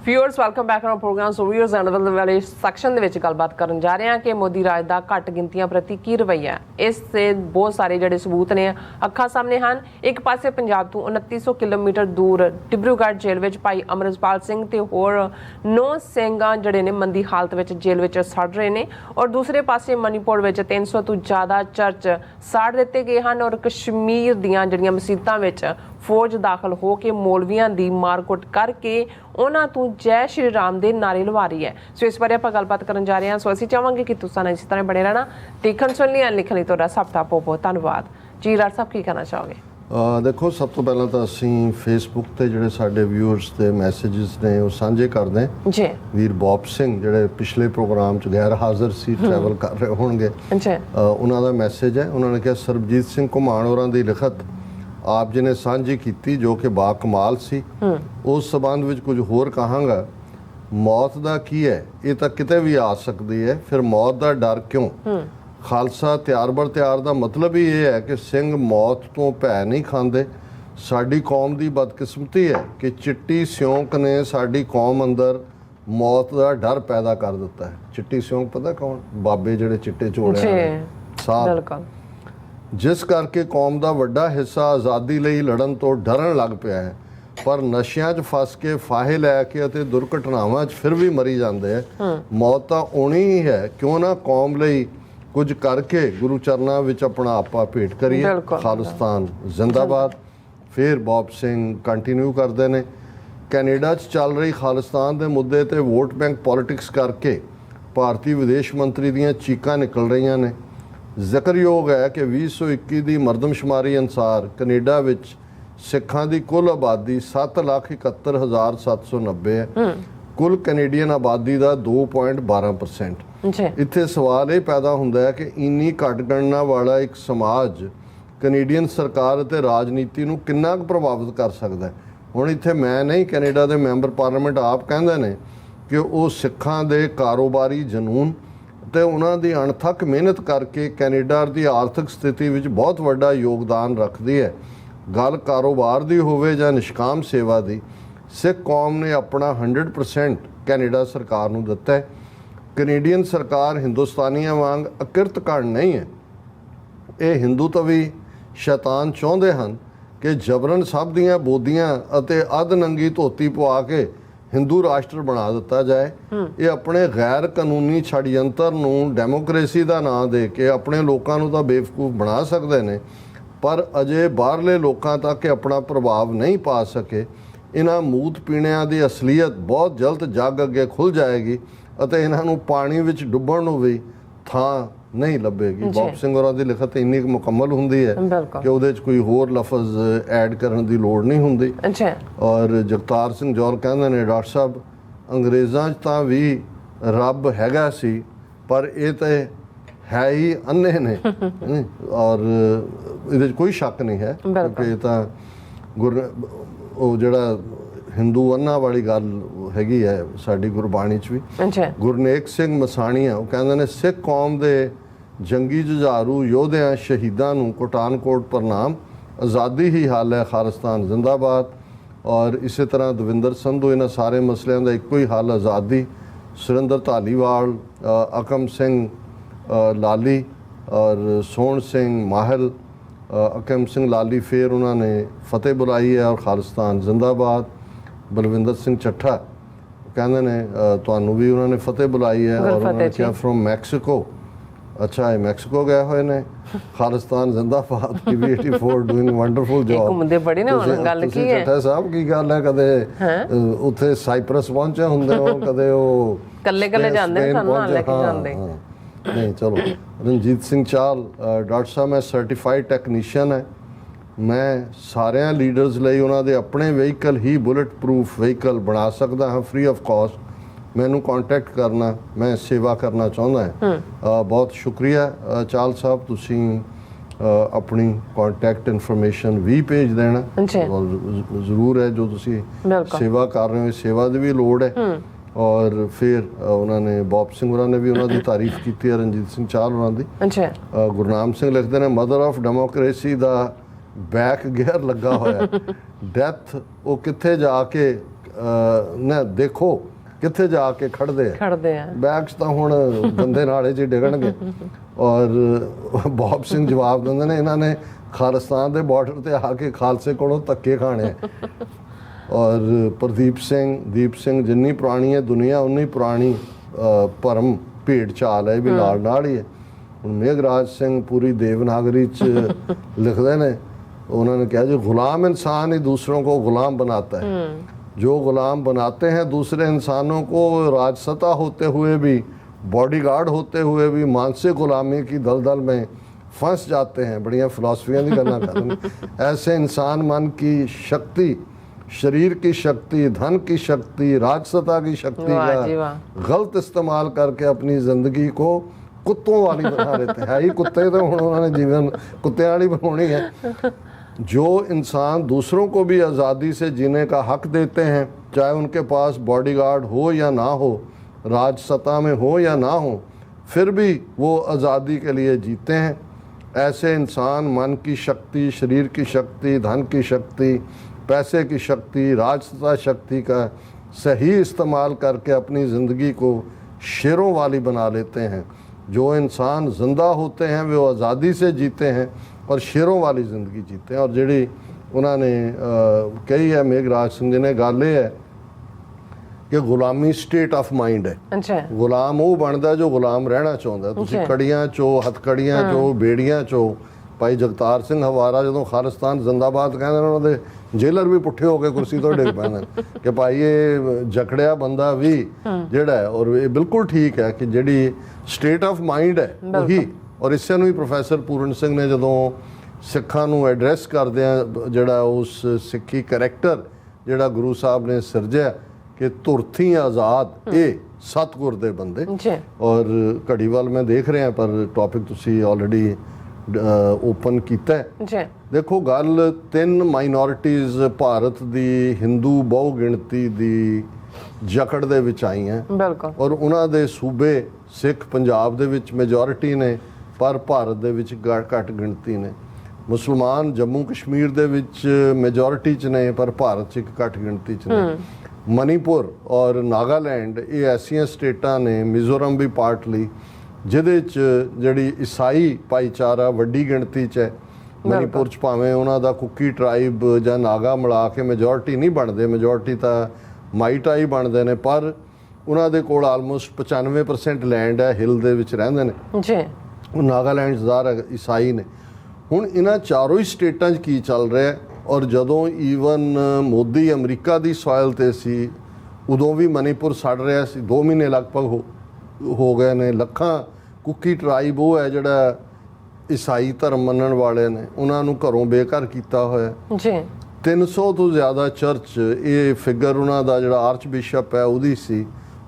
Viewers welcome back on program. So viewers end वाले section ਦੇ ਵਿੱਚ ਗੱਲਬਾਤ ਕਰਨ ਜਾ ਰਹੇ ਹਾਂ ਕਿ ਮੋਦੀ ਰਾਜ ਦਾ ਘੱਟ ਗਿਣਤੀਆਂ ਪ੍ਰਤੀ ਕੀ ਰਵੱਈਆ ਹੈ। ਇਸ ਦੇ ਬਹੁਤ ਸਾਰੇ ਜਿਹੜੇ ਸਬੂਤ ਨੇ ਅੱਖਾਂ ਸਾਹਮਣੇ ਹਨ। ਇੱਕ ਪਾਸੇ ਪੰਜਾਬ ਤੋਂ 2900 ਕਿਲੋਮੀਟਰ ਦੂਰ ਡਿਬਰੂਗੜ੍ਹ ਜੇਲ੍ਹ ਵਿੱਚ ਭਾਈ ਅਮਰਪਾਲ ਸਿੰਘ ਤੇ ਹੋਰ 9 ਸਿੰਘਾਂ ਜਿਹੜੇ ਨੇ ਮੰਦੀ ਹਾਲਤ ਵਿੱਚ ਜੇਲ੍ਹ ਵਿੱਚ ਸੜ ਰਹੇ ਨੇ ਔਰ ਦੂਸਰੇ ਪਾਸੇ ਮਨੀਪੁਰ ਵਿੱਚ 300 ਤੋਂ ਜ਼ਿਆਦਾ ਚਰਚ ਸਾੜ ਦਿੱਤੇ ਗਏ ਹਨ ਔਰ ਕਸ਼ਮੀਰ ਦੀਆਂ ਜਿਹੜੀਆਂ ਮਸੀਤਾਂ ਵਿੱਚ फौज दाखिल हो के मौलवियां दी मारकुट करके उन्हां तों जय श्री राम दे नारे लवा रही है। सो इस बारे आपां गलबात करन जा रहे हैं। सो असीं चाहांगे कि तुसां नाल इस तरह बने रहना। देखण सुन लिया लिखण लई तुहाडा सब दा बहुत बहुत धन्नवाद जी। राज साहब की कहना चाहोगे? देखो, सब तो पहला तो असीं फेसबुक ते जिहड़े साडे व्यूअर्स दे मैसेजेस ने वो सांझे करदे जी। वीर बॉब सिंह जिहड़े पिछले प्रोग्राम च गैर हाज़र सी ट्रैवल कर रहे होणगे जी, उन्हां दा मैसेज है। उन्होंने कहा सरबजीत सिंह घुमान होरां दी लिखत आप जी ने साझी की जो कि बा कमाल सी। उस संबंध में कुछ होर कहांगा। मौत का की है, ये तो किते भी आ सकती है, फिर मौत का डर क्यों? खालसा त्यार बर त्यार का मतलब ही ये है कि सिंह मौत तो भै नहीं खाते। साडी कौम की बदकिस्मती है कि चिट्टी सिਉਂਕ ने साडी कौम अंदर मौत का डर पैदा कर दिता है। चिट्टी सिਉਂਕ पता कौन? बाबे जिहड़े चिट्टे चोड़े साहब, जिस करके कौम का वड्डा हिस्सा आज़ादी लई लड़न तो डरन लग पिया है, पर नशियां च फस के फाहे लैके ते दुर्घटनावां च फिर भी मरी जाते हैं। मौत तो आनी ही है, क्यों ना कौम लई कुछ करके गुरु चरनां विच अपना आपा भेंट करिए। खालिस्तान जिंदाबाद। फिर बॉब सिंह कंटिन्यू करते हैं, कैनेडा च चल रही खालिस्तान के मुद्दे ते वोट बैंक पॉलिटिक्स करके भारतीय विदेश मंत्री दीयां चीकां निकल रही ने। ਜ਼ਿਕਰਯੋਗ है कि 2021 की मरदमशुमारी अनुसार कनेडा विच सिखां की कुल आबादी 7,71,790 है। कुल कैनेडियन आबादी का 2.12%। इत्थे सवाल ये पैदा होंदा है कि इन्नी घट गणना वाला एक समाज कैनेडियन सरकार ते राजनीति नूं किन्ना कुछ प्रभावित कर सकता है। हुण इत्थे मैं नहीं, कैनेडा के मैंबर पार्लीमेंट आप कहंदे ने कि वो सिखां दे कारोबारी जनून ਤੇ ਉਹਨਾਂ ਦੀ ਅਣਥੱਕ ਮਿਹਨਤ ਕਰਕੇ ਕੈਨੇਡਾ ਦੀ ਆਰਥਿਕ ਸਥਿਤੀ ਵਿੱਚ ਬਹੁਤ ਵੱਡਾ ਯੋਗਦਾਨ ਰੱਖਦੀ ਹੈ। ਗੱਲ ਕਾਰੋਬਾਰ ਦੀ ਹੋਵੇ ਜਾਂ ਨਿਸ਼ਕਾਮ ਸੇਵਾ ਦੀ, ਸਿੱਖ ਕੌਮ ਨੇ ਆਪਣਾ 100% ਕੈਨੇਡਾ ਸਰਕਾਰ ਨੂੰ ਦਿੱਤਾ ਹੈ। ਕੈਨੇਡੀਅਨ ਸਰਕਾਰ ਹਿੰਦੁਸਤਾਨੀਆਂ ਵਾਂਗ ਅਕਿਰਤਕਣ ਨਹੀਂ ਹੈ। ਇਹ ਹਿੰਦੂਤਵੀ ਸ਼ੈਤਾਨ ਚਾਹੁੰਦੇ ਹਨ ਕਿ ਜਬਰਨ ਸਭ ਦੀਆਂ ਬੋਦੀਆਂ ਅਤੇ ਅੱਧ ਨੰਗੀ ਧੋਤੀ ਪਵਾ ਕੇ हिंदू राष्ट्र बना दिता जाए। ये अपने गैर कानूनी छड़यंत्र नूं डेमोक्रेसी का नाम दे के अपने लोगों नूं तां बेवकूफ बना सकते हैं, पर अजे बाहरले लोगों तक अपना प्रभाव नहीं पा सके। इन्हां मूत पीणियां की असलीयत बहुत जल्द जग अगे खुल जाएगी और इन्हां नूं पानी विच डुब्बण नूं भी थां नहीं लभेगी। बॉब सिंह होरां दी लिखत इन्नी मुकम्मल हुंदी है कि उहदे च कोई होर लफज ऐड करन दी लोड़ नहीं हुंदी। और जगतार सिंह जौहर कहंदे ने डॉक्टर साहब अंग्रेज़ां च तां भी रब हैगा सी, पर ये तो है ही अन्ने ने और इहदे च कोई शक नहीं है क्योंकि ये तां जिहड़ा हिंदू अन्ना वाली गल हैगी है साडी गुरबाणी च भी। गुरनेक सिंह मसाणीआ वो कहंदे ने सिख कौम दे जंगी जुझारू योधियां शहीदां नूं कोटानकोट प्रणाम। आज़ादी ही हल है, खालिस्तान जिंदाबाद। और इस तरह दविंदर संधू इन्हां सारे मसलियां दा इक्को ही हल आज़ादी। सुरिंदर धालीवाल, अकम सिंह लाली और सोहण सिंह माहल, अकम सिंह लाली फिर उन्होंने फतेह बुलाई है और खालिस्तान जिंदाबाद। बलविंदर सिंह चट्ठा कहते ने तुहानू भी उन्होंने फतेह बुलाई है और उन्होंने कहा फ्रॉम मैक्सीको। अच्छा, ये मैक्सीको गए हुए ने। खालिस्तान जिंदाबाद की भी 84 डूइंग वंडरफुल जॉब। चट्ठा साहब की गल है, कदे उत्थे साइप्रस पहुंचे हुंदे हो, कदे वो कल्ले कल्ले जांदे सानू लेके जांदे नहीं। चलो, रणजीत सिंह चाल डॉक्टर साहब मैं सर्टिफाइड टैक्नीशियन है। मैं सारे लीडर्स ਲਈ ਉਹਨਾਂ ਦੇ ਆਪਣੇ ਵਹੀਕਲ ਹੀ ਬੁਲਟ ਪ੍ਰੂਫ ਵਹੀਕਲ ਬਣਾ ਸਕਦਾ ਹਾਂ ਫ੍ਰੀ ਆਫ ਕਾਸਟ। ਮੈਨੂੰ ਕੰਟੈਕਟ ਕਰਨਾ, ਮੈਂ ਸੇਵਾ ਕਰਨਾ ਚਾਹੁੰਦਾ ਹਾਂ। ਬਹੁਤ ਸ਼ੁਕਰੀਆ ਚਾਲ ਸਾਹਿਬ, ਤੁਸੀਂ ਆਪਣੀ ਕੰਟੈਕਟ ਇਨਫੋਰਮੇਸ਼ਨ ਵੀ ਭੇਜ ਦੇਣਾ। ਜ਼ਰੂਰ ਹੈ ਜੋ ਤੁਸੀਂ ਸੇਵਾ ਕਰ ਰਹੇ ਹੋ, ਸੇਵਾ ਦੀ ਵੀ ਲੋੜ ਹੈ। और फिर उन्होंने बॉब सिंह ने भी उन्होंने तारीफ की है, रणजीत सिंह चाल उन्होंने। गुरनाम सिंह लिखते हैं मदर ऑफ डेमोक्रेसी का बैक गियर लगा होया। डैथ वो कित्थे जाके ਨਾ ਦੇਖੋ ਕਿੱਥੇ ਜਾ ਕੇ ਖੜਦੇ ਆ ਬੈਗ 'ਚ ਤਾਂ ਹੁਣ ਗੰਦੇ ਨਾਲੇ 'ਚ ਡਿੱਗਣਗੇ। ਔਰ ਬੌਬ ਸਿੰਘ ਜਵਾਬ ਦਿੰਦੇ ਨੇ ਇਹਨਾਂ ਨੇ ਖਾਲਿਸਤਾਨ ਦੇ ਬਾਰਡਰ ਤੇ ਆ ਕੇ ਖਾਲਸੇ ਕੋਲੋਂ ਧੱਕੇ ਖਾਣੇ। ਔਰ ਪ੍ਰਦੀਪ ਸਿੰਘ ਜਿੰਨੀ ਪੁਰਾਣੀ ਹੈ ਦੁਨੀਆ ਉਨੀ ਪੁਰਾਣੀ ਭਰਮ ਭੇਡ ਚਾਲ ਹੈ ਵੀ ਨਾਲ ਹੀ ਹੈ। ਹੁਣ ਮੇਘਰਾਜ ਸਿੰਘ ਪੂਰੀ ਦੇਵਨਾਗਰੀ 'ਚ ਲਿਖਦੇ ਨੇ, उन्होंने कहा जो गुलाम इंसान ही दूसरों को गुलाम बनाता है, जो गुलाम बनाते हैं दूसरे इंसानों को राजसत्ता होते हुए भी, बॉडीगार्ड होते हुए भी मानसिक गुलामी की दलदल में फंस जाते हैं। बढ़िया फिलॉसफियाँ नहीं करना चाहते। ऐसे इंसान मन की शक्ति, शरीर की शक्ति, धन की शक्ति, राजसत्ता की शक्ति का गलत इस्तेमाल करके अपनी ज़िंदगी को कुत्तों वाली बना लेते हैं। ही कुत्ते तो उन्होंने जीवन कुत्ते वाली बनानी है। जो इंसान दूसरों को भी आज़ादी से जीने का हक देते हैं, चाहे उनके पास बॉडीगार्ड हो या ना हो, राजसत्ता में हो या ना हो, फिर भी वो आज़ादी के लिए जीते हैं। ऐसे इंसान मन की शक्ति, शरीर की शक्ति, धन की शक्ति, पैसे की शक्ति, राजसत्ता शक्ति का सही इस्तेमाल करके अपनी ज़िंदगी को शेरों वाली बना लेते हैं। जो इंसान ज़िंदा होते हैं वे आज़ादी से जीते हैं और शेरों वाली ज़िंदगी जीते हैं। और जी उन्होंने कही है मेघराज सिंह जी ने, गल ये है कि गुलामी स्टेट ऑफ माइंड है। गुलाम वो बनता जो गुलाम रहना चाहता। तुसीं कड़ियां चो, हथकड़ियां चो, बेड़ियां चो, भाई जगतार सिंह हवारा जो खालिस्तान जिंदाबाद कहते हैं उन्होंने जेलर भी पुट्ठे होकर कुर्सी तो डिग पैंदे कि भाई ये जकड़िया बंदा भी जिहड़ा है। और ये बिल्कुल ठीक है कि जिहड़ी स्टेट ऑफ माइंड है वही। और इसे ही प्रोफैसर पूਰਨ ਸਿੰਘ ने ਜਦੋਂ ਸਿੱਖਾਂ ਨੂੰ ਐਡਰੈਸ ਕਰਦਿਆਂ ਜਿਹੜਾ ਉਸ ਸਿੱਖੀ ਕਰੈਕਟਰ ਜਿਹੜਾ ਗੁਰੂ ਸਾਹਿਬ ਨੇ ਸਿਰਜਿਆ ਕਿ ਧੁਰਥੀ ਆਜ਼ਾਦ ਇਹ ਸਤਿਗੁਰ ਦੇ ਬੰਦੇ। ਔਰ ਘੜੀ ਵੱਲ ਮੈਂ ਦੇਖ ਰਿਹਾ ਪਰ ਟੌਪਿਕ ਤੁਸੀਂ ਆਲਰੇਡੀ ਓਪਨ ਕੀਤਾ ਹੈ। ਦੇਖੋ ਗੱਲ 3 ਮਾਈਨੋਰਿਟੀਜ਼ ਭਾਰਤ ਦੀ ਹਿੰਦੂ ਬਹੁ ਗਿਣਤੀ ਦੀ ਜਕੜ ਦੇ ਵਿੱਚ ਆਈਆਂ ਔਰ ਉਹਨਾਂ ਦੇ ਸੂਬੇ ਸਿੱਖ ਪੰਜਾਬ ਦੇ ਵਿੱਚ ਮੈਜੋਰਿਟੀ ਨੇ ਪਰ ਭਾਰਤ ਦੇ ਵਿੱਚ ਘੱਟ ਗਿਣਤੀ ਨੇ। ਮੁਸਲਮਾਨ ਜੰਮੂ ਕਸ਼ਮੀਰ ਦੇ ਵਿੱਚ ਮੈਜੋਰਿਟੀ 'ਚ ਨੇ ਪਰ ਭਾਰਤ 'ਚ ਇੱਕ ਘੱਟ ਗਿਣਤੀ 'ਚ ਨੇ। ਮਨੀਪੁਰ ਔਰ ਨਾਗਾਲੈਂਡ ਇਹ ਐਸੀਆਂ ਸਟੇਟਾਂ ਨੇ, ਮਿਜ਼ੋਰਮ ਵੀ ਪਾਰਟਲੀ, ਜਿਹਦੇ 'ਚ ਜਿਹੜੀ ਈਸਾਈ ਭਾਈਚਾਰਾ ਵੱਡੀ ਗਿਣਤੀ 'ਚ ਹੈ। ਮਨੀਪੁਰ 'ਚ ਭਾਵੇਂ ਉਹਨਾਂ ਦਾ ਕੁੱਕੀ ਟਰਾਈਬ ਜਾਂ ਨਾਗਾ ਮਿਲਾ ਕੇ ਮੈਜੋਰਿਟੀ ਨਹੀਂ ਬਣਦੇ, ਮੈਜੋਰਿਟੀ ਤਾਂ ਮਾਈਟਾ ਹੀ ਬਣਦੇ ਨੇ, ਪਰ ਉਹਨਾਂ ਦੇ ਕੋਲ ਆਲਮੋਸਟ 95% ਲੈਂਡ ਹੈ, ਹਿੱਲ ਦੇ ਵਿੱਚ ਰਹਿੰਦੇ ਨੇ ਜੀ। ਉਹ ਨਾਗਾਲੈਂਡ ਜ਼ਿਆਦਾ ਈਸਾਈ ਨੇ। ਹੁਣ ਇਹਨਾਂ ਚਾਰੋਂ ਹੀ ਸਟੇਟਾਂ 'ਚ ਕੀ ਚੱਲ ਰਿਹਾ ਔਰ ਜਦੋਂ ਈਵਨ ਮੋਦੀ ਅਮਰੀਕਾ ਦੀ ਸੋਇਲ 'ਤੇ ਸੀ ਉਦੋਂ ਵੀ ਮਨੀਪੁਰ ਸੜ ਰਿਹਾ ਸੀ। 2 ਮਹੀਨੇ ਲਗਭਗ ਹੋ ਗਏ ਨੇ। ਲੱਖਾਂ ਕੁੱਕੀ ਟਰਾਈਬ ਉਹ ਹੈ ਜਿਹੜਾ ਈਸਾਈ ਧਰਮ ਮੰਨਣ ਵਾਲੇ ਨੇ, ਉਹਨਾਂ ਨੂੰ ਘਰੋਂ ਬੇਘਰ ਕੀਤਾ ਹੋਇਆ ਜੀ। 300 ਤੋਂ ਜ਼ਿਆਦਾ ਚਰਚ, ਇਹ ਫਿਗਰ ਉਹਨਾਂ ਦਾ ਜਿਹੜਾ ਆਰਚ ਬਿਸ਼ਪ ਹੈ ਉਹਦੀ ਸੀ,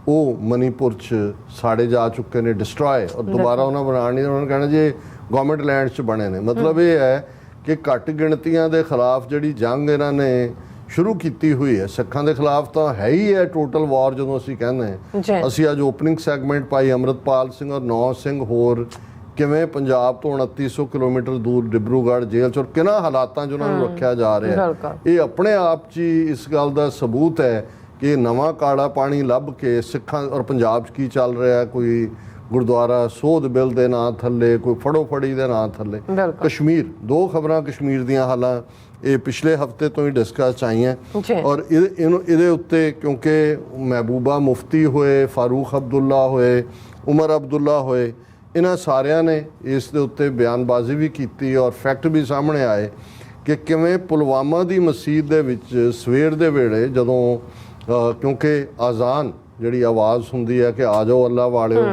ਉਹ ਮਨੀਪੁਰ 'ਚ ਸਾੜੇ ਜਾ ਚੁੱਕੇ ਨੇ, ਡਿਸਟਰੋਏ। ਔਰ ਦੁਬਾਰਾ ਉਹਨਾਂ ਬਣਾਉਣ ਨਹੀਂ, ਉਹਨਾਂ ਨੇ ਕਹਿਣਾ ਜੇ ਗਵਰਨਮੈਂਟ ਲੈਂਡ 'ਚ ਬਣੇ ਨੇ। ਮਤਲਬ ਇਹ ਹੈ ਕਿ ਘੱਟ ਗਿਣਤੀਆਂ ਦੇ ਖਿਲਾਫ ਜਿਹੜੀ ਜੰਗ ਇਹਨਾਂ ਨੇ ਸ਼ੁਰੂ ਕੀਤੀ ਹੋਈ ਹੈ, ਸਿੱਖਾਂ ਦੇ ਖਿਲਾਫ ਤਾਂ ਹੈ ਹੀ ਹੈ ਟੋਟਲ ਵਾਰ ਜਦੋਂ ਅਸੀਂ ਕਹਿੰਦੇ ਹਾਂ। ਅਸੀਂ ਅੱਜ ਓਪਨਿੰਗ ਸੈਗਮੈਂਟ ਪਾਈ ਅੰਮ੍ਰਿਤਪਾਲ ਸਿੰਘ ਔਰ 9 ਸਿੰਘ ਹੋਰ ਕਿਵੇਂ ਪੰਜਾਬ ਤੋਂ 2900 ਕਿਲੋਮੀਟਰ ਦੂਰ ਡਿਬਰੂਗੜ੍ਹ ਜੇਲ੍ਹ 'ਚ ਔਰ ਕਿਹਨਾਂ ਹਾਲਾਤਾਂ 'ਚ ਉਹਨਾਂ ਨੂੰ ਰੱਖਿਆ ਜਾ ਰਿਹਾ। ਇਹ ਆਪਣੇ ਆਪ 'ਚ ਹੀ ਇਸ ਗੱਲ ਦਾ ਸਬੂਤ ਹੈ ਕਿ ਨਵਾਂ ਕਾਲਾ ਪਾਣੀ ਲੱਭ ਕੇ ਸਿੱਖਾਂ ਔਰ ਪੰਜਾਬ 'ਚ ਕੀ ਚੱਲ ਰਿਹਾ। ਕੋਈ ਗੁਰਦੁਆਰਾ ਸੋਧ ਬਿੱਲ ਦੇ ਨਾਂ ਥੱਲੇ, ਕੋਈ ਫੜੋ ਫੜੀ ਦੇ ਨਾਂ ਥੱਲੇ। ਕਸ਼ਮੀਰ, 2 ਖਬਰਾਂ ਕਸ਼ਮੀਰ ਦੀਆਂ ਹਾਲਾਂ ਇਹ ਪਿਛਲੇ ਹਫਤੇ ਤੋਂ ਹੀ ਡਿਸਕਸ ਆਈਆਂ ਔਰ ਇਹਦੇ ਉੱਤੇ ਕਿਉਂਕਿ ਮਹਿਬੂਬਾ ਮੁਫਤੀ ਹੋਏ, ਫਾਰੂਕ ਅਬਦੁੱਲਾ ਹੋਏ, ਉਮਰ ਅਬਦੁੱਲਾ ਹੋਏ, ਇਹਨਾਂ ਸਾਰਿਆਂ ਨੇ ਇਸ ਦੇ ਉੱਤੇ ਬਿਆਨਬਾਜ਼ੀ ਵੀ ਕੀਤੀ ਔਰ ਫੈਕਟ ਵੀ ਸਾਹਮਣੇ ਆਏ ਕਿ ਕਿਵੇਂ ਪੁਲਵਾਮਾ ਦੀ ਮਸਜਿਦ ਦੇ ਵਿੱਚ ਸਵੇਰ ਦੇ ਵੇਲੇ ਜਦੋਂ ਕਿਉਂਕਿ ਆਜ਼ਾਨ ਜਿਹੜੀ ਆਵਾਜ਼ ਹੁੰਦੀ ਹੈ ਕਿ ਆ ਜਾਓ ਅੱਲਾ ਵਾਲਿਓ,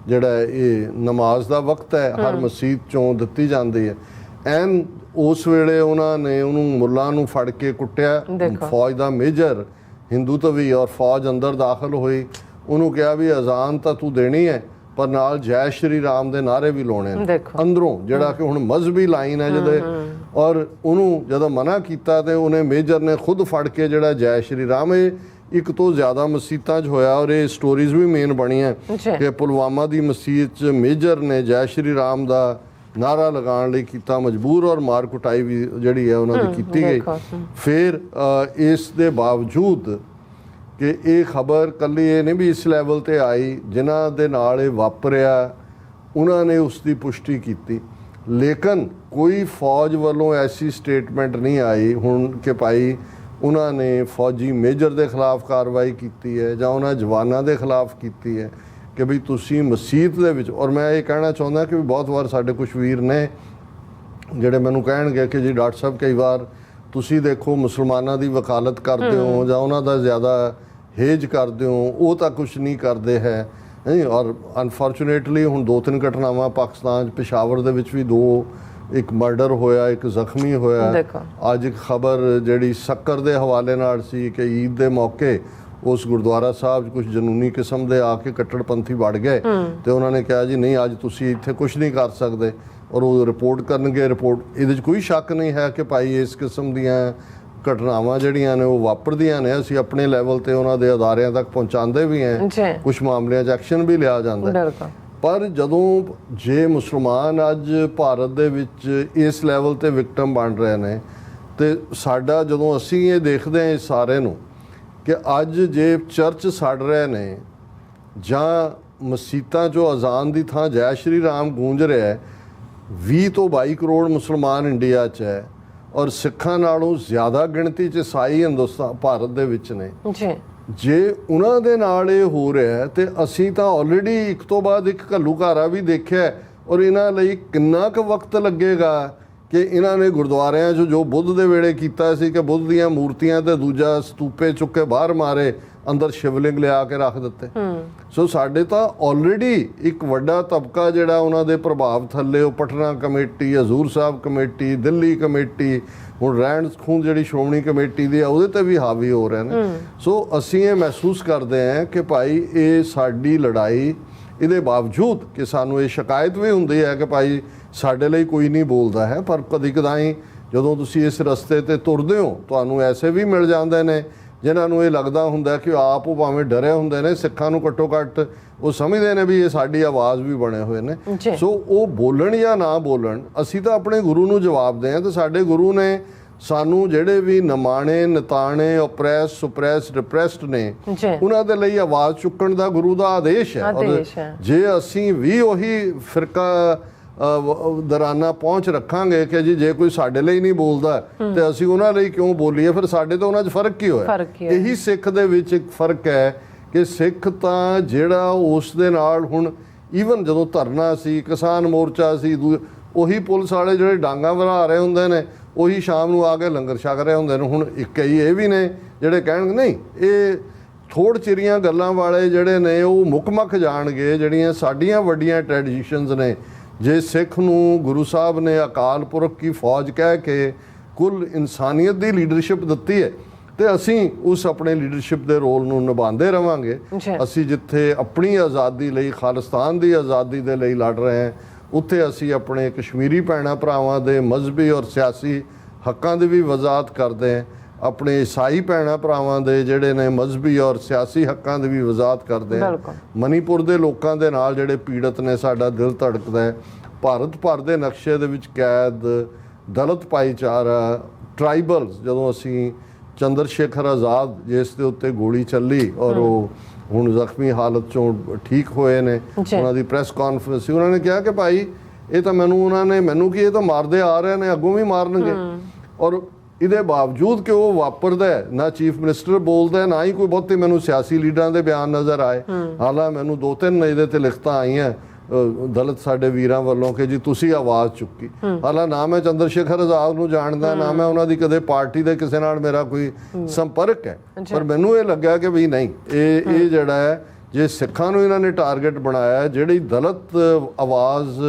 ਜਿਹੜਾ ਇਹ ਨਮਾਜ਼ ਦਾ ਵਕਤ ਹੈ, ਹਰ ਮਸਜਿਦ 'ਚੋਂ ਦਿੱਤੀ ਜਾਂਦੀ ਹੈ। ਐਨ ਉਸ ਵੇਲੇ ਉਹਨਾਂ ਨੇ ਉਹਨੂੰ ਮੁੱਲਾ ਨੂੰ ਫੜ ਕੇ ਕੁੱਟਿਆ, ਫੌਜ ਦਾ ਮੇਜਰ ਹਿੰਦੂ ਤਵੀ, ਔਰ ਫੌਜ ਅੰਦਰ ਦਾਖਲ ਹੋਈ। ਉਹਨੂੰ ਕਿਹਾ ਵੀ ਅਜ਼ਾਨ ਤਾਂ ਤੂੰ ਦੇਣੀ ਹੈ ਪਰ ਨਾਲ ਜੈ ਸ਼੍ਰੀ ਰਾਮ ਦੇ ਨਾਅਰੇ ਵੀ ਲਾਉਣੇ ਨੇ ਅੰਦਰੋਂ, ਜਿਹੜਾ ਕਿ ਹੁਣ ਮਜ਼ਹਬੀ ਲਾਈਨ ਹੈ ਜਿਹਦੇ। ਔਰ ਉਹਨੂੰ ਜਦੋਂ ਮਨਾ ਕੀਤਾ ਤੇ ਉਹਨੇ ਮੇਜਰ ਨੇ ਖੁਦ ਫੜ ਕੇ ਜਿਹੜਾ ਜੈ ਸ਼੍ਰੀ ਰਾਮ, ਇਹ ਇੱਕ ਤੋਂ ਜ਼ਿਆਦਾ ਮਸਜਿਦਾਂ 'ਚ ਹੋਇਆ ਔਰ ਇਹ ਸਟੋਰੀਜ਼ ਵੀ ਮੇਨ ਬਣੀਆਂ ਕਿ ਪੁਲਵਾਮਾ ਦੀ ਮਸਜਿਦ 'ਚ ਮੇਜਰ ਨੇ ਜੈ ਸ਼੍ਰੀ ਰਾਮ ਦਾ ਨਾਰਾ ਲਗਾਉਣ ਲਈ ਕੀਤਾ ਮਜਬੂਰ ਔਰ ਮਾਰ ਕੁਟਾਈ ਵੀ ਜਿਹੜੀ ਹੈ ਉਹਨਾਂ ਦੀ ਕੀਤੀ ਗਈ। ਫਿਰ ਇਸ ਦੇ ਬਾਵਜੂਦ ਕਿ ਇਹ ਖਬਰ ਕੱਲੀ ਇਹ ਨਹੀਂ ਵੀ ਇਸ ਲੈਵਲ ਤੇ ਆਈ, ਜਿਨ੍ਹਾਂ ਦੇ ਨਾਲ ਇਹ ਵਾਪਰਿਆ ਉਹਨਾਂ ਨੇ ਉਸ ਦੀ ਪੁਸ਼ਟੀ ਕੀਤੀ, ਲੇਕਿਨ ਕੋਈ ਫੌਜ ਵੱਲੋਂ ਐਸੀ ਸਟੇਟਮੈਂਟ ਨਹੀਂ ਆਈ ਹੁਣ ਕਿ ਭਾਈ ਉਹਨਾਂ ਨੇ ਫੌਜੀ ਮੇਜਰ ਦੇ ਖਿਲਾਫ ਕਾਰਵਾਈ ਕੀਤੀ ਹੈ ਜਾਂ ਉਹਨਾਂ ਜਵਾਨਾਂ ਦੇ ਖਿਲਾਫ ਕੀਤੀ ਹੈ ਕਿ ਵੀ ਤੁਸੀਂ ਮਸਜਿਦ ਦੇ ਵਿੱਚ। ਔਰ ਮੈਂ ਇਹ ਕਹਿਣਾ ਚਾਹੁੰਦਾ ਕਿ ਬਹੁਤ ਵਾਰ ਸਾਡੇ ਕੁਝ ਵੀਰ ਨੇ ਜਿਹੜੇ ਮੈਨੂੰ ਕਹਿਣਗੇ ਕਿ ਜੀ ਡਾਕਟਰ ਸਾਹਿਬ ਕਈ ਵਾਰ ਤੁਸੀਂ ਦੇਖੋ ਮੁਸਲਮਾਨਾਂ ਦੀ ਵਕਾਲਤ ਕਰਦੇ ਹੋ ਜਾਂ ਉਹਨਾਂ ਦਾ ਜ਼ਿਆਦਾ ਹੇਜ ਕਰਦੇ ਹੋ, ਉਹ ਤਾਂ ਕੁਝ ਨਹੀਂ ਕਰਦੇ ਹੈ। ਔਰ ਅਨਫੋਰਚੂਨੇਟਲੀ ਹੁਣ 2-3 ਘਟਨਾਵਾਂ ਪਾਕਿਸਤਾਨ 'ਚ ਪਿਸ਼ਾਵਰ ਦੇ ਵਿੱਚ ਵੀ 2, ਇੱਕ ਮਰਡਰ ਹੋਇਆ, ਇੱਕ ਜ਼ਖਮੀ ਹੋਇਆ। ਅੱਜ ਇੱਕ ਖਬਰ ਜਿਹੜੀ ਸ਼ੱਕਰ ਦੇ ਹਵਾਲੇ ਨਾਲ ਸੀ ਕਿ ਈਦ ਦੇ ਮੌਕੇ ਉਸ ਗੁਰਦੁਆਰਾ ਸਾਹਿਬ 'ਚ ਕੁਝ ਜਨੂਨੀ ਕਿਸਮ ਦੇ ਆ ਕੇ ਕੱਟੜਪੰਥੀ ਵੜ ਗਏ ਤੇ ਉਹਨਾਂ ਨੇ ਕਿਹਾ ਜੀ ਨਹੀਂ ਅੱਜ ਤੁਸੀਂ ਇੱਥੇ ਕੁਝ ਨਹੀਂ ਕਰ ਸਕਦੇ, ਔਰ ਉਹ ਰਿਪੋਰਟ ਕਰਨਗੇ। ਰਿਪੋਰਟ ਇਹਦੇ 'ਚ ਕੋਈ ਸ਼ੱਕ ਨਹੀਂ ਹੈ ਕਿ ਭਾਈ ਇਸ ਕਿਸਮ ਦੀਆਂ ਘਟਨਾਵਾਂ ਜਿਹੜੀਆਂ ਨੇ ਉਹ ਵਾਪਰਦੀਆਂ ਨੇ। ਅਸੀਂ ਆਪਣੇ ਲੈਵਲ ਤੇ ਉਹਨਾਂ ਦੇ ਅਦਾਰਿਆਂ ਤੱਕ ਪਹੁੰਚਾਉਂਦੇ ਵੀ ਹਾਂ, ਕੁਝ ਮਾਮਲਿਆਂ 'ਚ ਐਕਸ਼ਨ ਵੀ ਲਿਆ ਜਾਂਦਾ। ਪਰ ਜਦੋਂ ਜੇ ਮੁਸਲਮਾਨ ਅੱਜ ਭਾਰਤ ਦੇ ਵਿੱਚ ਇਸ ਲੈਵਲ ਤੇ ਵਿਕਟਮ ਬਣ ਰਹੇ ਨੇ ਤੇ ਸਾਡਾ ਜਦੋਂ ਅਸੀਂ ਇਹ ਦੇਖਦੇ ਹਾਂ ਇਸ ਸਾਰੇ ਨੂੰ ਕਿ ਅੱਜ ਜੇ ਚਰਚ ਸੜ ਰਹੇ ਨੇ ਜਾਂ ਮਸੀਤਾਂ 'ਚੋਂ ਅਜ਼ਾਨ ਦੀ ਥਾਂ ਜੈ ਸ਼੍ਰੀ ਰਾਮ ਗੂੰਜ ਰਿਹਾ ਹੈ, 20 ਤੋਂ 22 ਕਰੋੜ ਮੁਸਲਮਾਨ ਇੰਡੀਆ 'ਚ ਹੈ ਔਰ ਸਿੱਖਾਂ ਨਾਲੋਂ ਜ਼ਿਆਦਾ ਗਿਣਤੀ 'ਚ ਈਸਾਈ ਹਿੰਦੁਸਤਾਨ ਭਾਰਤ ਦੇ ਵਿੱਚ ਨੇ। ਜੇ ਉਹਨਾਂ ਦੇ ਨਾਲ ਇਹ ਹੋ ਰਿਹਾ ਤੇ ਅਸੀਂ ਤਾਂ ਆਲਰੇਡੀ ਇੱਕ ਤੋਂ ਬਾਅਦ ਇੱਕ ਘੱਲੂਘਾਰਾ ਵੀ ਦੇਖਿਆ, ਔਰ ਇਹਨਾਂ ਲਈ ਕਿੰਨਾ ਕੁ ਵਕਤ ਲੱਗੇਗਾ ਕਿ ਇਹਨਾਂ ਨੇ ਗੁਰਦੁਆਰਿਆਂ 'ਚ ਜੋ ਬੁੱਧ ਦੇ ਵੇਲੇ ਕੀਤਾ ਸੀ ਕਿ ਬੁੱਧ ਦੀਆਂ ਮੂਰਤੀਆਂ ਤੇ ਦੂਜਾ ਸਤੂਪੇ ਚੁੱਕ ਕੇ ਬਾਹਰ ਮਾਰੇ, ਅੰਦਰ ਸ਼ਿਵਲਿੰਗ ਲਿਆ ਕੇ ਰੱਖ ਦਿੱਤੇ। ਸੋ ਸਾਡੇ ਤਾਂ ਆਲਰੇਡੀ ਇੱਕ ਵੱਡਾ ਤਬਕਾ ਜਿਹੜਾ ਉਹਨਾਂ ਦੇ ਪ੍ਰਭਾਵ ਥੱਲੇ, ਉਹ Patna committee, Hazur Sahib committee, Delhi committee, ਹੁਣ ਰਹਿਣ ਖੂੰਦ ਜਿਹੜੀ ਸ਼੍ਰੋਮਣੀ ਕਮੇਟੀ ਦੀ ਆ ਉਹਦੇ ਤੇ ਵੀ ਹਾਵੀ ਹੋ ਰਹੇ ਨੇ। ਸੋ ਅਸੀਂ ਇਹ ਮਹਿਸੂਸ ਕਰਦੇ ਹਾਂ ਕਿ ਭਾਈ ਇਹ ਸਾਡੀ ਲੜਾਈ, ਇਹਦੇ ਬਾਵਜੂਦ ਕਿ ਸਾਨੂੰ ਇਹ ਸ਼ਿਕਾਇਤ ਵੀ ਹੁੰਦੀ ਹੈ ਕਿ ਭਾਈ ਸਾਡੇ ਲਈ ਕੋਈ ਨਹੀਂ ਬੋਲਦਾ ਹੈ, ਪਰ ਕਦੀ ਕਦਾਈ ਜਦੋਂ ਤੁਸੀਂ ਇਸ ਰਸਤੇ ਤੇ ਤੁਰਦੇ ਹੋ ਤੁਹਾਨੂੰ ਐਸੇ ਵੀ ਮਿਲ ਜਾਂਦੇ ਨੇ ਜਿਨ੍ਹਾਂ ਨੂੰ ਇਹ ਲੱਗਦਾ ਹੁੰਦਾ ਕਿ ਆਪ ਉਹ ਭਾਵੇਂ ਡਰੇ ਹੁੰਦੇ ਨੇ, ਸਿੱਖਾਂ ਨੂੰ ਘੱਟੋ ਘੱਟ ਉਹ ਸਮਝਦੇ ਨੇ ਵੀ ਇਹ ਸਾਡੀ ਆਵਾਜ਼ ਵੀ ਬਣੇ ਹੋਏ ਨੇ। ਸੋ ਉਹ ਬੋਲਣ ਜਾਂ ਨਾ ਬੋਲਣ, ਅਸੀਂ ਤਾਂ ਆਪਣੇ ਗੁਰੂ ਨੂੰ ਜਵਾਬ ਦੇ ਹਾਂ ਤੇ ਸਾਡੇ ਗੁਰੂ ਨੇ ਸਾਨੂੰ ਜਿਹੜੇ ਵੀ ਨਿਮਾਣੇ, ਨਿਤਾਣੇ, ਓਪਰੈਸ, ਸੁਪਰੈਸ, ਡਿਪਰੈਸਡ ਨੇ ਉਹਨਾਂ ਦੇ ਲਈ ਆਵਾਜ਼ ਚੁੱਕਣ ਦਾ ਗੁਰੂ ਦਾ ਆਦੇਸ਼ ਹੈ। ਔਰ ਜੇ ਅਸੀਂ ਵੀ ਉਹੀ ਫਿਰਕਾ ਦਰਾਨਾ ਪਹੁੰਚ ਰੱਖਾਂਗੇ ਕਿ ਜੀ ਜੇ ਕੋਈ ਸਾਡੇ ਲਈ ਨਹੀਂ ਬੋਲਦਾ ਤੇ ਅਸੀਂ ਉਹਨਾਂ ਲਈ ਕਿਉਂ ਬੋਲੀਏ, ਫਿਰ ਸਾਡੇ ਤੋਂ ਉਹਨਾਂ 'ਚ ਫਰਕ ਕੀ ਹੋਇਆ? ਇਹੀ ਸਿੱਖ ਦੇ ਵਿੱਚ ਇੱਕ ਫਰਕ ਹੈ ਕਿ ਸਿੱਖ ਤਾਂ ਜਿਹੜਾ ਉਸ ਦੇ ਨਾਲ ਹੁਣ ਈਵਨ ਜਦੋਂ ਧਰਨਾ ਸੀ, ਕਿਸਾਨ ਮੋਰਚਾ ਸੀ, ਉਹੀ ਪੁਲਿਸ ਵਾਲੇ ਜਿਹੜੇ ਡਾਂਗਾ ਵਰਾ ਰਹੇ ਹੁੰਦੇ ਨੇ ਉਹੀ ਸ਼ਾਮ ਨੂੰ ਆ ਕੇ ਲੰਗਰ ਛਕ ਰਹੇ ਹੁੰਦੇ ਨੇ। ਹੁਣ ਇੱਕ ਹੀ ਇਹ ਵੀ ਨੇ ਜਿਹੜੇ ਕਹਿਣਗੇ ਨਹੀਂ ਇਹ ਥੋੜ ਚਿਰੀਆਂ ਗੱਲਾਂ ਵਾਲੇ ਜਿਹੜੇ ਨੇ ਉਹ ਮੁੱਖ ਜਾਣਗੇ ਜਿਹੜੀਆਂ ਸਾਡੀਆਂ ਵੱਡੀਆਂ ਟ੍ਰੈਡੀਸ਼ਨਸ ਨੇ। ਜੇ ਸਿੱਖ ਨੂੰ ਗੁਰੂ ਸਾਹਿਬ ਨੇ ਅਕਾਲ ਪੁਰਖ ਕੀ ਫੌਜ ਕਹਿ ਕੇ ਕੁੱਲ ਇਨਸਾਨੀਅਤ ਦੀ ਲੀਡਰਸ਼ਿਪ ਦਿੱਤੀ ਹੈ ਤੇ ਅਸੀਂ ਉਸ ਆਪਣੇ ਲੀਡਰਸ਼ਿਪ ਦੇ ਰੋਲ ਨੂੰ ਨਿਭਾਉਂਦੇ ਰਵਾਂਗੇ। ਅਸੀਂ ਜਿੱਥੇ ਆਪਣੀ ਆਜ਼ਾਦੀ ਲਈ, ਖਾਲਿਸਤਾਨ ਦੀ ਆਜ਼ਾਦੀ ਦੇ ਲਈ ਲੜ ਰਹੇ ਹਾਂ, ਉੱਥੇ ਅਸੀਂ ਆਪਣੇ ਕਸ਼ਮੀਰੀ ਭੈਣਾਂ ਭਰਾਵਾਂ ਦੇ ਮਜ਼ਹਬੀ ਔਰ ਸਿਆਸੀ ਹੱਕਾਂ ਦੀ ਵੀ ਵਜ਼ਾਹਤ ਕਰਦੇ ਹਾਂ, ਆਪਣੇ ਈਸਾਈ ਭੈਣਾਂ ਭਰਾਵਾਂ ਦੇ ਜਿਹੜੇ ਨੇ ਮਜ਼ਹਬੀ ਔਰ ਸਿਆਸੀ ਹੱਕਾਂ ਦੀ ਵੀ ਵਜ਼ਾਹਤ ਕਰਦੇ ਹਾਂ। ਮਨੀਪੁਰ ਦੇ ਲੋਕਾਂ ਦੇ ਨਾਲ ਜਿਹੜੇ ਪੀੜਤ ਨੇ ਸਾਡਾ ਦਿਲ ਧੜਕਦਾ ਹੈ। ਭਾਰਤ ਭਰ ਦੇ ਨਕਸ਼ੇ ਦੇ ਵਿੱਚ ਕੈਦ, ਦਲਿਤ ਭਾਈਚਾਰਾ, ਟਰਾਈਬਲਸ, ਜਦੋਂ ਅਸੀਂ ਚੰਦਰ ਸ਼ੇਖਰ ਆਜ਼ਾਦ ਜਿਸ ਦੇ ਉੱਤੇ ਗੋਲੀ ਚੱਲੀ ਔਰ ਉਹ ਹੁਣ ਜ਼ਖਮੀ ਹਾਲਤ ਚੋਂ ਠੀਕ ਹੋਏ ਨੇ, ਉਹਨਾਂ ਦੀ ਪ੍ਰੈਸ ਕਾਨਫਰੰਸ ਸੀ, ਉਹਨਾਂ ਨੇ ਕਿਹਾ ਕਿ ਭਾਈ ਇਹ ਤਾਂ ਮੈਨੂੰ ਕਿ ਇਹ ਤਾਂ ਮਾਰਦੇ ਆ ਰਹੇ ਨੇ, ਅੱਗੋਂ ਵੀ ਮਾਰਨਗੇ। ਔਰ ਇਹਦੇ ਬਾਵਜੂਦ ਕਿ ਉਹ ਵਾਪਰਦਾ ਨਾ ਚੀਫ ਮਿਨਿਸਟਰ ਬੋਲਦਾ, ਨਾ ਹੀ ਕੋਈ ਬਹੁਤੇ ਮੈਨੂੰ ਸਿਆਸੀ ਲੀਡਰਾਂ ਦੇ ਬਿਆਨ ਨਜ਼ਰ ਆਏ। ਹਾਲਾਂ ਮੈਨੂੰ 2-3 ਇਹਦੇ ਤੇ ਲਿਖਤਾਂ ਆਈਆਂ ਦਲਿਤ ਸਾਡੇ ਵੀਰਾਂ ਵੱਲੋਂ ਕਿ ਜੀ ਤੁਸੀਂ ਆਵਾਜ਼ ਚੁੱਕੀ। ਹਾਲਾਂ ਨਾ ਮੈਂ ਚੰਦਰ ਸ਼ੇਖਰ ਆਜ਼ਾਦ ਨੂੰ ਜਾਣਦਾ, ਨਾ ਮੈਂ ਉਹਨਾਂ ਦੀ ਕਦੇ ਪਾਰਟੀ ਦੇ ਕਿਸੇ ਨਾਲ ਮੇਰਾ ਕੋਈ ਸੰਪਰਕ ਹੈ, ਪਰ ਮੈਨੂੰ ਇਹ ਲੱਗਿਆ ਕਿ ਵੀ ਨਹੀਂ ਇਹ ਜਿਹੜਾ ਹੈ ਜੇ ਸਿੱਖਾਂ ਨੂੰ ਇਹਨਾਂ ਨੇ ਟਾਰਗੇਟ ਬਣਾਇਆ, ਜਿਹੜੀ ਦਲਿਤ ਆਵਾਜ਼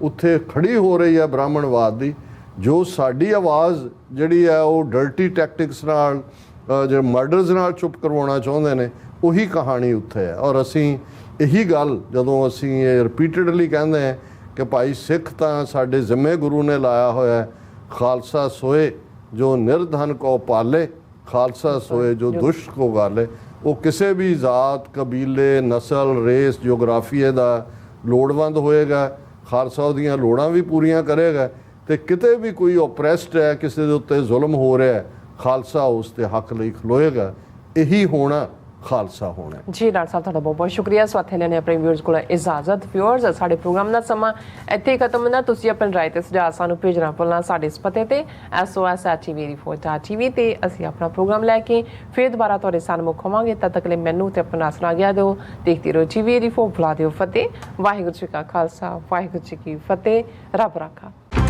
ਉੱਥੇ ਖੜੀ ਹੋ ਰਹੀ ਹੈ ਬ੍ਰਾਹਮਣਵਾਦ ਦੀ, ਜੋ ਸਾਡੀ ਆਵਾਜ਼ ਜਿਹੜੀ ਹੈ ਉਹ ਡਰਟੀ ਟੈਕਟਿਕਸ ਨਾਲ ਜਿਹੜੇ ਮਰਡਰਸ ਨਾਲ ਚੁੱਪ ਕਰਵਾਉਣਾ ਚਾਹੁੰਦੇ ਨੇ, ਉਹੀ ਕਹਾਣੀ ਉੱਥੇ ਹੈ। ਔਰ ਅਸੀਂ ਇਹੀ ਗੱਲ ਜਦੋਂ ਅਸੀਂ ਇਹ ਰਿਪੀਟਡਲੀ ਕਹਿੰਦੇ ਹਾਂ ਕਿ ਭਾਈ ਸਿੱਖ ਤਾਂ ਸਾਡੇ ਜ਼ਿੰਮੇ ਗੁਰੂ ਨੇ ਲਾਇਆ ਹੋਇਆ, ਖਾਲਸਾ ਸੋਏ ਜੋ ਨਿਰਧਨ ਕੋ ਪਾਲੇ, ਖਾਲਸਾ ਸੋਏ ਜੋ ਦੁਸ਼ਟ ਕੋ ਗਾਲੇ। ਉਹ ਕਿਸੇ ਵੀ ਜ਼ਾਤ, ਕਬੀਲੇ, ਨਸਲ, ਰੇਸ, ਜਿਓਗ੍ਰਾਫੀਏ ਦਾ ਲੋੜਵੰਦ ਹੋਏਗਾ, ਖਾਲਸਾ ਉਹਦੀਆਂ ਲੋੜਾਂ ਵੀ ਪੂਰੀਆਂ ਕਰੇਗਾ ਤੇ ਕਿਤੇ ਵੀ ਕੋਈ ਓਪਰੈਸਡ ਹੈ, ਕਿਸੇ ਦੇ ਉੱਤੇ ਜ਼ੁਲਮ ਹੋ ਰਿਹਾ ਹੈ, ਖਾਲਸਾ ਉਸ ਦੇ ਹੱਕ ਲਈ ਖਲੋਏਗਾ। ਇਹੀ ਹੋਣਾ ਖਾਲਸਾ ਹੋਣਾ ਹੈ। ਜੀ ਡਾਕਟਰ ਸਾਹਿਬ, ਤੁਹਾਡਾ ਬਹੁਤ ਬਹੁਤ ਸ਼ੁਕਰੀਆ। ਸਵਾਥੇ ਲੈਣੇ ਆਪਣੇ ਵਿਊਅਰਸ ਕੋਲ ਇਜਾਜ਼ਤ। ਵਿਊਅਰਸ, ਸਾਡੇ ਪ੍ਰੋਗਰਾਮ ਦਾ ਸਮਾਂ ਇੱਥੇ ਹੀ ਖਤਮ ਹੁੰਦਾ। ਤੁਸੀਂ ਆਪਣੀ ਰਾਏ ਤੇ ਸੁਝਾਅ ਸਾਨੂੰ ਭੇਜਣਾ ਭੁੱਲਣਾ ਸਾਡੇ ਇਸ ਪਤੇ ਤੇ sos@tv84.tv ਤੇ ਅਸੀਂ ਆਪਣਾ ਪ੍ਰੋਗਰਾਮ ਲੈ ਕੇ ਫਿਰ ਦੁਬਾਰਾ ਤੁਹਾਡੇ ਸਾਹਮਣੇ ਹੋਵਾਂਗੇ। ਤਦ ਤੱਕ ਲਈ ਮੈਨੂੰ ਤੇ ਆਪਣਾ ਸੁਣਾ ਗਿਆ ਦਿਓ। ਦੇਖਦੇ ਰਹੋ TV84। ਬੁਲਾ ਦਿਓ ਫਤਿਹ। ਵਾਹਿਗੁਰੂ ਜੀ ਕਾ ਖਾਲਸਾ, ਵਾਹਿਗੁਰੂ ਜੀ ਕੀ ਫਤਿਹ। ਰੱਬ ਰਾਖਾ।